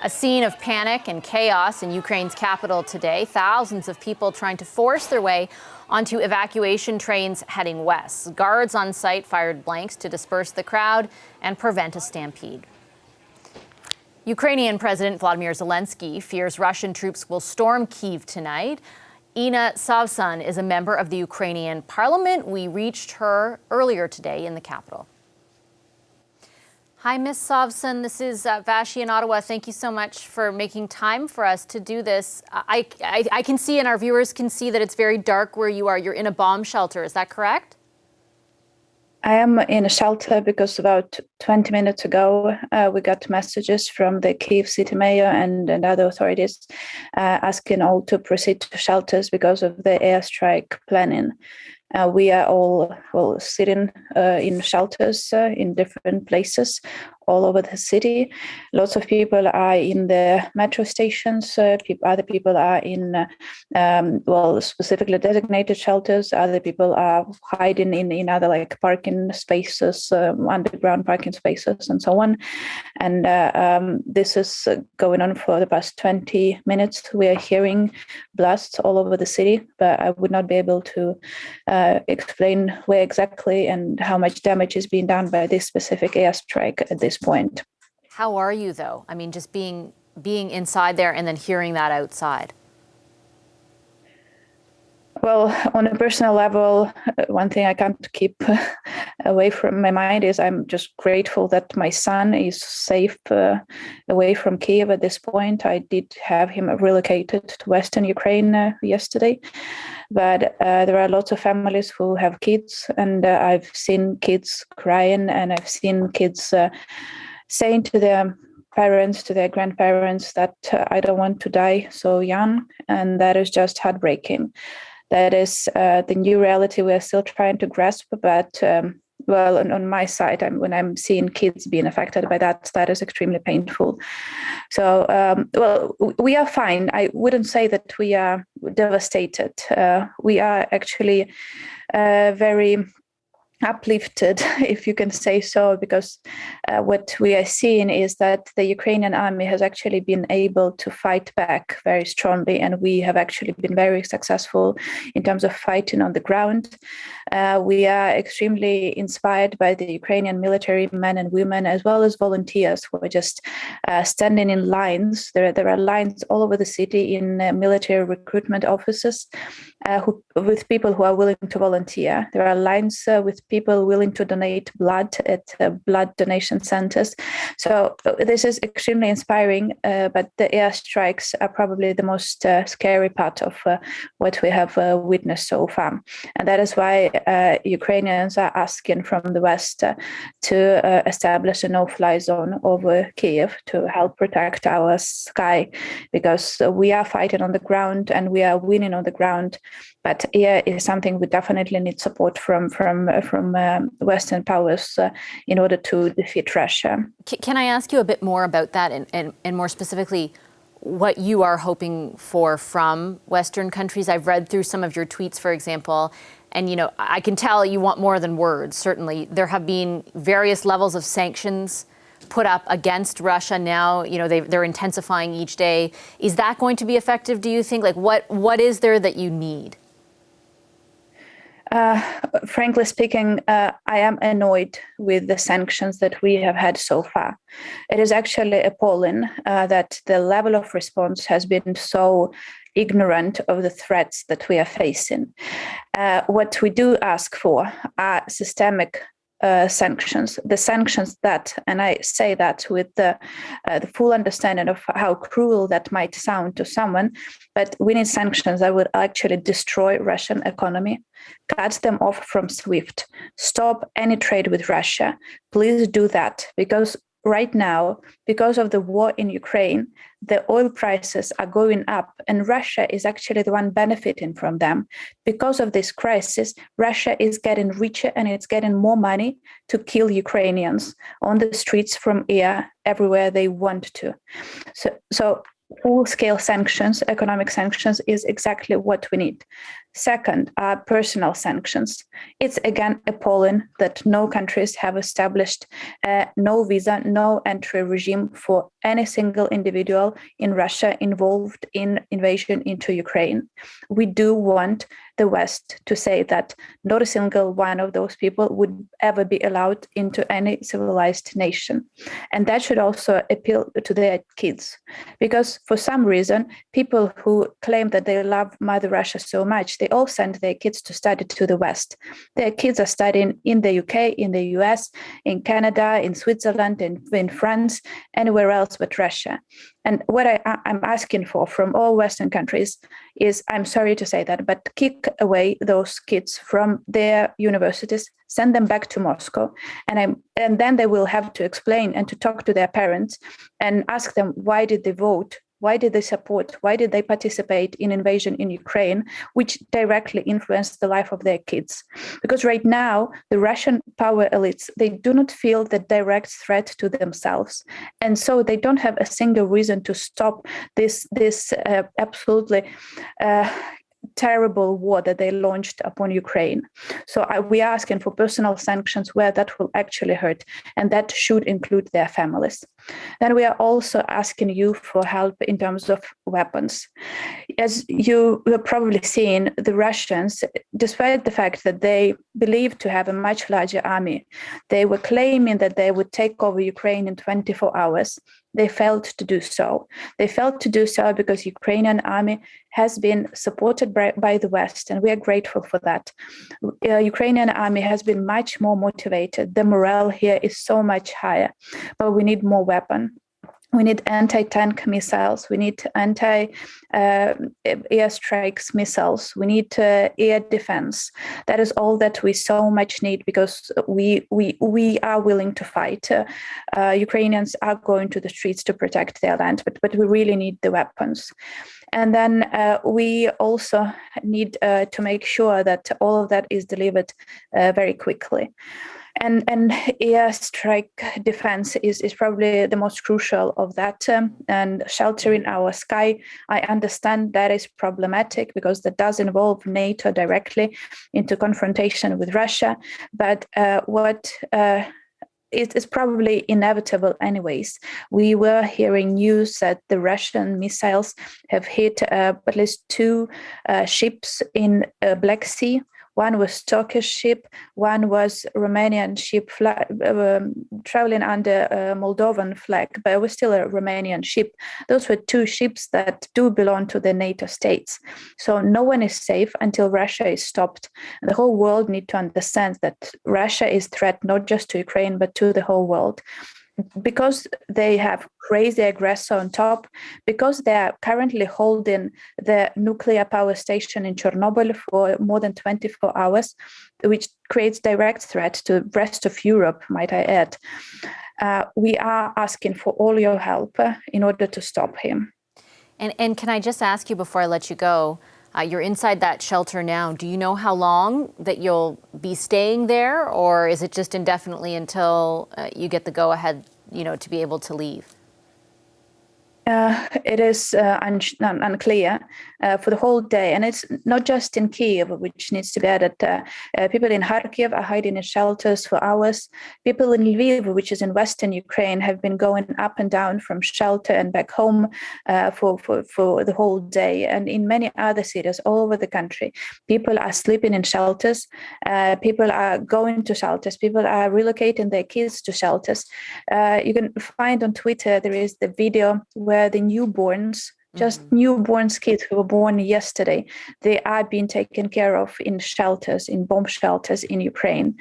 A scene of panic and chaos in Ukraine's capital today. Thousands of people trying to force their way onto evacuation trains heading west. Guards on site fired blanks to disperse the crowd and prevent a stampede. Ukrainian President Volodymyr Zelensky fears Russian troops will storm Kyiv tonight. Inna Sovsun is a member of the Ukrainian parliament. We reached her earlier today in the capital. Hi, Ms. Sovsun. This is Vashi in Ottawa. Thank you so much for making time for us to do this. I can see, and our viewers can see, that it's very dark where you are. You're in a bomb shelter. Is that correct? I am in a shelter because about 20 minutes ago, we got messages from the Kyiv city mayor and other authorities asking all to proceed to shelters because of the airstrike planning. We are all sitting in shelters in different places all over the city. Lots of people are in the metro stations. Other people are in, specifically designated shelters. Other people are hiding in other like parking spaces, underground parking spaces, and so on. And this is going on for the past 20 minutes. We are hearing blasts all over the city, but I would not be able to explain where exactly and how much damage is being done by this specific airstrike at this point. How are you, though? I mean, just being inside there and then hearing that outside. Well, on a personal level, one thing I can't keep away from my mind is I'm just grateful that my son is safe away from Kyiv at this point. I did have him relocated to Western Ukraine yesterday, but there are lots of families who have kids, and I've seen kids crying, and I've seen kids saying to their parents, to their grandparents, that I don't want to die so young, and that is just heartbreaking. That is the new reality we're still trying to grasp. But on my side, when I'm seeing kids being affected by that is extremely painful. So, we are fine. I wouldn't say that we are devastated. We are actually very uplifted, if you can say so, because what we are seeing is that the Ukrainian army has actually been able to fight back very strongly, and we have actually been very successful in terms of fighting on the ground. We are extremely inspired by the Ukrainian military men and women, as well as volunteers who are just standing in lines. There are lines all over the city in military recruitment offices with people who are willing to volunteer. There are lines with people willing to donate blood at blood donation centers. So this is extremely inspiring, but the airstrikes are probably the most scary part of what we have witnessed so far. And that is why Ukrainians are asking from the West to establish a no-fly zone over Kyiv to help protect our sky, because we are fighting on the ground and we are winning on the ground. But air is something we definitely need support from Western powers in order to defeat Russia. Can I ask you a bit more about that, and more specifically, what you are hoping for from Western countries? I've read through some of your tweets, for example, and I can tell you want more than words. Certainly, there have been various levels of sanctions put up against Russia now. They're intensifying each day. Is that going to be effective, do you think? Like, what is there that you need? Frankly speaking, I am annoyed with the sanctions that we have had so far. It is actually appalling that the level of response has been so ignorant of the threats that we are facing. What we do ask for are systemic sanctions, the sanctions that, and I say that with the full understanding of how cruel that might sound to someone, but we need sanctions that would actually destroy Russian economy, cut them off from SWIFT, stop any trade with Russia. Please do that, because right now, because of the war in Ukraine, the oil prices are going up, and Russia is actually the one benefiting from them. Because of this crisis, Russia is getting richer and it's getting more money to kill Ukrainians on the streets, from air, everywhere they want to. So full-scale sanctions, economic sanctions, is exactly what we need. Second are personal sanctions. It's again appalling that no countries have established no visa, no entry regime for any single individual in Russia involved in invasion into Ukraine. We do want the West to say that not a single one of those people would ever be allowed into any civilized nation. And that should also appeal to their kids, because for some reason, people who claim that they love Mother Russia so much, they all send their kids to study to the West. Their kids are studying in the UK, in the US, in Canada, in Switzerland, in France, anywhere else but Russia. And what I'm asking for from all Western countries is, I'm sorry to say that, but kick away those kids from their universities, send them back to Moscow, and then they will have to explain and to talk to their parents and ask them, why did they vote? Why did they support? Why did they participate in invasion in Ukraine, which directly influenced the life of their kids? Because right now, the Russian power elites, they do not feel the direct threat to themselves. And so they don't have a single reason to stop this absolutely terrible war that they launched upon Ukraine. So we are asking for personal sanctions where that will actually hurt, and that should include their families. Then we are also asking you for help in terms of weapons. As you have probably seen, the Russians, despite the fact that they believed to have a much larger army, they were claiming that they would take over Ukraine in 24 hours. They failed to do so. They failed to do so because Ukrainian army has been supported by the West, and we are grateful for that. Ukrainian army has been much more motivated. The morale here is so much higher, but we need more weapons. We need anti-tank missiles. We need airstrikes missiles. We need air defense. That is all that we so much need, because we are willing to fight. Ukrainians are going to the streets to protect their land, but we really need the weapons. And then we also need to make sure that all of that is delivered very quickly. And airstrike defense is probably the most crucial of that. And sheltering our sky, I understand that is problematic because that does involve NATO directly into confrontation with Russia. But it is probably inevitable anyways. We were hearing news that the Russian missiles have hit at least 2 ships in Black Sea. One was Turkish ship, one was Romanian ship traveling under a Moldovan flag, but it was still a Romanian ship. Those were 2 ships that do belong to the NATO states. So no one is safe until Russia is stopped. And the whole world needs to understand that Russia is a threat not just to Ukraine, but to the whole world. Because they have crazy aggressor on top, because they are currently holding the nuclear power station in Chernobyl for more than 24 hours, which creates direct threat to the rest of Europe, might I add. We are asking for all your help in order to stop him. And can I just ask you before I let you go, you're inside that shelter now. Do you know how long that you'll be staying there, or is it just indefinitely until you get the go-ahead, to be able to leave? It is unclear for the whole day. And it's not just in Kyiv, which needs to be added. People in Kharkiv are hiding in shelters for hours. People in Lviv, which is in western Ukraine, have been going up and down from shelter and back home for the whole day. And in many other cities all over the country, people are sleeping in shelters. People are going to shelters. People are relocating their kids to shelters. You can find on Twitter, there is the video where the newborns, just newborn kids who were born yesterday, they are being taken care of in shelters, in bomb shelters in Ukraine.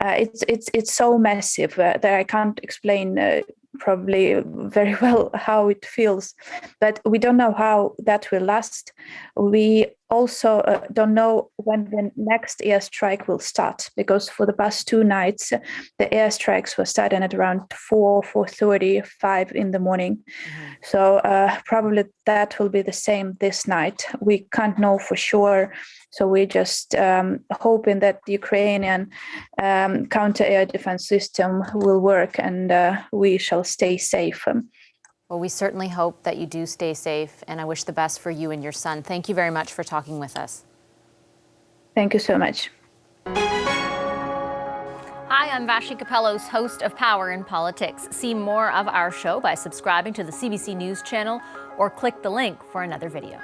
It's so massive that I can't explain probably very well how it feels, but we don't know how that will last. We also don't know when the next airstrike will start, because for the past 2 nights, the airstrikes were starting at around 4:30, 5 in the morning. So probably that will be the same this night. We can't know for sure. So we're just hoping that the Ukrainian counter-air defense system will work and we shall stay safe. Well, we certainly hope that you do stay safe, and I wish the best for you and your son. Thank you very much for talking with us. Thank you so much. Hi, I'm Vashi Capellos, host of Power in Politics. See more of our show by subscribing to the CBC News channel or click the link for another video.